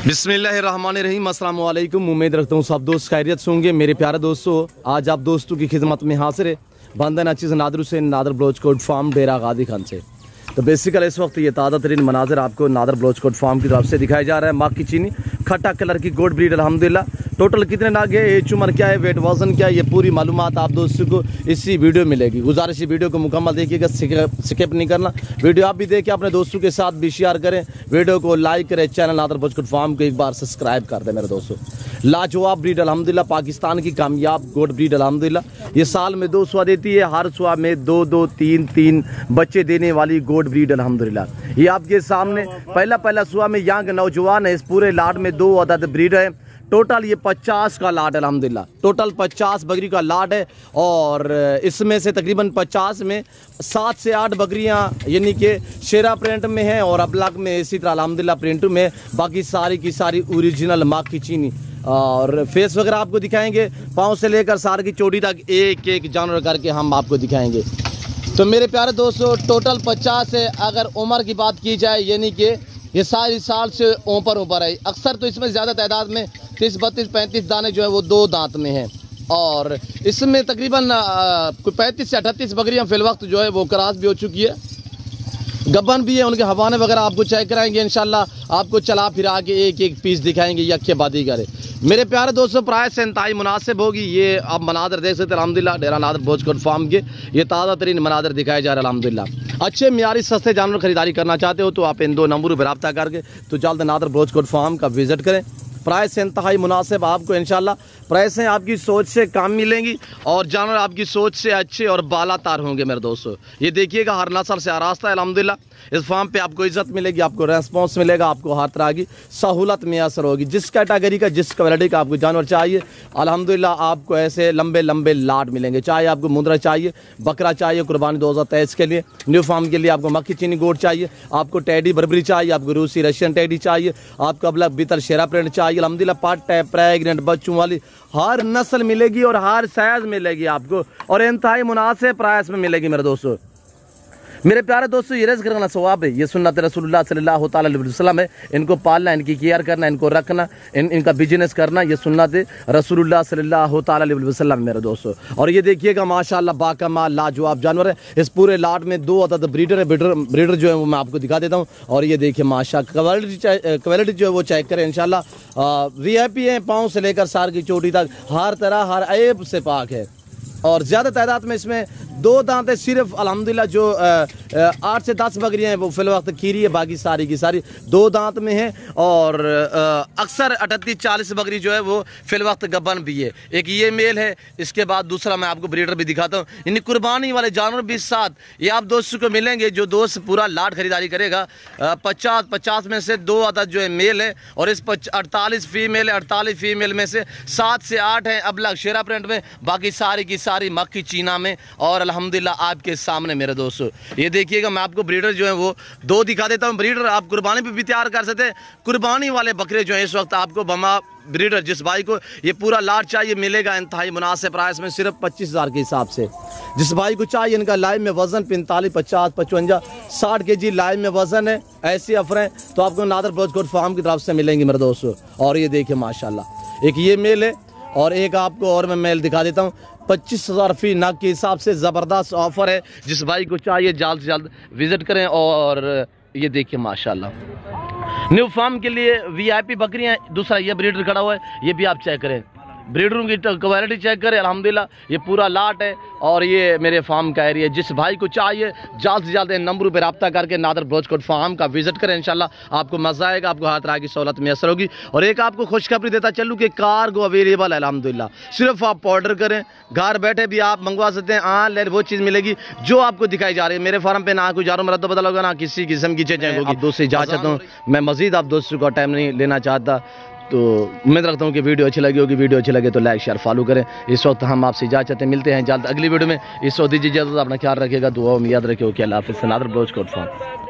बिस्मिल्लाहिर्रहमानिर्रहीम, अस्सलाम वालेकुम। उम्मीद रखता हूँ सब दोस्त खैरियत से होंगे। मेरे प्यारे दोस्तों, आज आप दोस्तों की खिदमत में हाजिर है बंदन अचीज़ नादर हुसैन नादर ब्लोचकोट फार्म डेरा गादी खान से। तो बेसिकली इस वक्त ये ताज़ा तरीन मनाजर आपको नादर ब्लोचकोट फार्म की तरफ से दिखाया जा रहा है। माँ की चीनी खट्टा कलर की गोड ब्रीड अल्हम्दुलिल्लाह। टोटल कितने नाग है, एज उम्र क्या है, वेट वजन क्या है, ये पूरी मालूमात आप दोस्तों को इसी वीडियो में मिलेगी। गुजारिश वीडियो को मुकम्मल देखिएगा, स्किप नहीं करना। वीडियो आप भी देखें, अपने दोस्तों के साथ भी शेयर करें, वीडियो को लाइक करें, चैनल नादर ब्लोचकोट फार्म को एक बार सब्सक्राइब कर दें मेरे दोस्तों। लाजवाब ब्रीड अल्हम्दुलिल्लाह, पाकिस्तान की कामयाब गोड ब्रीड अल्हम्दुलिल्लाह। ये साल में 2 सुआ देती है, हर सुआ में 2-2, 3-3 बच्चे देने वाली गोड ब्रीड अल्हम्दुलिल्लाह। ये आपके सामने पहला सुआ में यंग नौजवान है। इस पूरे लाट में 2 अदद ब्रीड है। टोटल ये 50 का लाट है अल्हम्दुलिल्लाह। टोटल 50 बकरी का लाट है और इसमें से तकरीबन 50 में 7 से 8 बकरियां यानी कि शेरा प्रिंट में हैं और अबलग में इसी तरह अल्हम्दुलिल्लाह प्रिंट में। बाकी सारी की सारी ओरिजिनल माँ की चीनी और फेस वगैरह आपको दिखाएंगे। पाँव से लेकर सार की चोटी तक एक एक जानवर करके हम आपको दिखाएंगे। तो मेरे प्यारे दोस्तों, टोटल 50 है। अगर उम्र की बात की जाए यानी कि ये सारी साल से ऊपर है। अक्सर तो इसमें ज़्यादा तादाद में 30, 32, 35 दाने जो है वो 2 दांत में हैं और इसमें तकरीबन 35 से 38 बकरियां फिल वक्त जो है वो क्रॉस भी हो चुकी है, गब्बन भी है। उनके हवाने वगैरह आपको चेक कराएंगे इंशाल्लाह। आपको चला फिरा के एक एक पीस दिखाएंगे यक्के बादी करे। मेरे प्यारे दोस्तों, प्राइस से इंतहाई मुनासिब होगी। ये आप मनादर देख सकते हैं अल्हम्दुलिल्लाह, डेरा नादर ब्लोचकोट फार्म के ये ताज़ा तरीन मनादर दिखाए जा रहे हैं अल्हम्दुलिल्लाह। अच्छे मियारी सस्ते जानवर खरीदारी करना चाहते हो तो आप इन 2 नंबरों पर रब्ता करके तो जल्द नादर ब्लोचकोट फार्म का विजिट करें। प्राइस से इंतहाई मुनासिब आपको इंशाल्लाह। प्राइसें आपकी सोच से कम मिलेंगी और जानवर आपकी सोच से अच्छे और बालातार होंगे मेरे दोस्तों। ये देखिएगा, हर नस्ल से आरास्ता है अल्हम्दुलिल्लाह। इस फार्म पे आपको इज्जत मिलेगी, आपको रेस्पॉन्स मिलेगा, आपको हर तरह की सहूलत मैसर होगी। जिस कैटेगरी का, जिस क्वालिटी का आपको जानवर चाहिए अल्हम्दुलिल्लाह आपको ऐसे लंबे लंबे लाट मिलेंगे। चाहे आपको मुंद्रा चाहिए, बकरा चाहिए कुर्बानी 2023 के लिए, न्यू फार्म के लिए आपको मक्खी चीनी गोट चाहिए, आपको टैडी बर्बरी चाहिए, आपको रूसी रशियन टैडी चाहिए, आपको अबलग बीतल शेरा प्रिंट चाहिए अल्हम्दुलिल्लाह। पाट है, प्रेग्नेंट बच्चों वाली हर नस्ल मिलेगी और हर साइज मिलेगी आपको और इंतहाई मुनासिब प्राइस में मिलेगी मेरे दोस्तों। मेरे प्यारे दोस्तों, ये रिज़्क़ करना सवाब है, ये सुन्नत रसूलुल्लाह सल्लल्लाहु अलैहि वसल्लम है। इनको पालना, इनकी केयर करना, इनको रखना, इनका बिजनेस करना, ये सुन्नत रसूलुल्लाह सल्लल्लाहु अलैहि वसल्लम मेरे दोस्तों। और ये देखिएगा माशाल्लाह बाकमाल लाजवाब जानवर है। इस पूरे लाट में 2 अदद ब्रीडर है। ब्रीडर जो है वो मैं आपको दिखा देता हूँ और ये देखिए माशाल्लाह क्वालिटी जो है वो चेक करें इंशाल्लाह। VIP है, पाँव से लेकर सार की चोटी तक हर तरह हर ऐब से पाक है और ज़्यादा तादाद में इसमें 2 दांत है सिर्फ अल्हम्दुलिल्लाह। जो 8 से 10 बकरियां हैं वो फिल वक्त खीरी है, बाकी सारी की सारी 2 दांत में है और अक्सर 38-40 बकरी जो है वो फिल वक्त गब्बन भी है। एक ये मेल है, इसके बाद दूसरा मैं आपको ब्रीडर भी दिखाता हूँ। यानी कुर्बानी वाले जानवर भी साथ ये आप दोस्तों को मिलेंगे। जो दोस्त पूरा लाट खरीदारी करेगा 50 में से 2 अदद जो है मेल है और इस 48 फीमेल है। 48 फीमेल में से 7 से 8 हैं अबलग शेरा प्रिंट में, बाकी सारी की सारी मक्खी चीना में और अल्हम्दुलिल्लाह आपके सामने मेरे दोस्तों। ये देखिएगा, मैं आपको ब्रीडर जो है वो 2 दिखा देता हूँ। ब्रीडर आप कुर्बानी पे भी तैयार कर सकते हैं। कुर्बानी वाले बकरे जो हैं इस वक्त आपको बमा ब्रीडर जिस भाई को ये पूरा लाट चाहिए मिलेगा इंतहाई मुनासिब प्राइस में सिर्फ 25,000 के हिसाब से। जिस भाई को चाहिए, इनका लाइव में वजन 45, 50, 55, 60 kg लाइव में वजन है। ऐसी अफरें तो आपको नादर ब्लोचकोट फार्म की तरफ से मिलेंगी मेरे दोस्तों। और ये देखिए माशाल्लाह, एक ये मेल है और एक आपको और मैं मेल दिखा देता हूँ। 25,000 फी नग के हिसाब से ज़बरदस्त ऑफर है। जिस भाई को चाहिए जल्द से जल्द विजिट करें। और ये देखिए माशाल्लाह न्यू फार्म के लिए VIP बकरियां। दूसरा ये ब्रीडर खड़ा हुआ है, ये भी आप चेक करें, ब्रीडरों की क्वालिटी चेक करें अल्हम्दुलिल्लाह। ये पूरा लाट है और ये मेरे फार्म का एरिया। जिस भाई को चाहिए जल्द से जल्द इन नंबरों पर रब्ता करके नादर ब्लोचकोट फार्म का विजिट करें इंशाल्लाह। आपको मज़ा आएगा, आपको हर तरह की सहूलत मैसर होगी। और एक आपको खुशखबरी देता चलूँ कि कार्गो अवेलेबल है अल्हम्दुलिल्लाह। सिर्फ आप ऑर्डर करें, घर बैठे भी आप मंगवा सकते हैं। ऑनलाइन वो चीज़ मिलेगी जो आपको दिखाई जा रही है। मेरे फार्म पे ना कोई जारो मरद बदल होगा, ना किसी किस्म की चीज़ें होगी। दोस्त से जा चाहता हूँ मैं, मज़ीद आप दोस्तों का टाइम नहीं लेना चाहता। तो उम्मीद रखता हूँ कि वीडियो अच्छी लगी होगी। वीडियो अच्छी लगे तो लाइक शेयर फॉलो करें। इस वक्त हम आपसे इजाज़त मिलते हैं जल्द अगली वीडियो में। इस वक्त दीजिए इजाज़त, अपना ख्याल रखिएगा, दुआ में याद रखिए। ओके, अल्लाह हाफ़िज़। नादर ब्लोचकोट फार्म।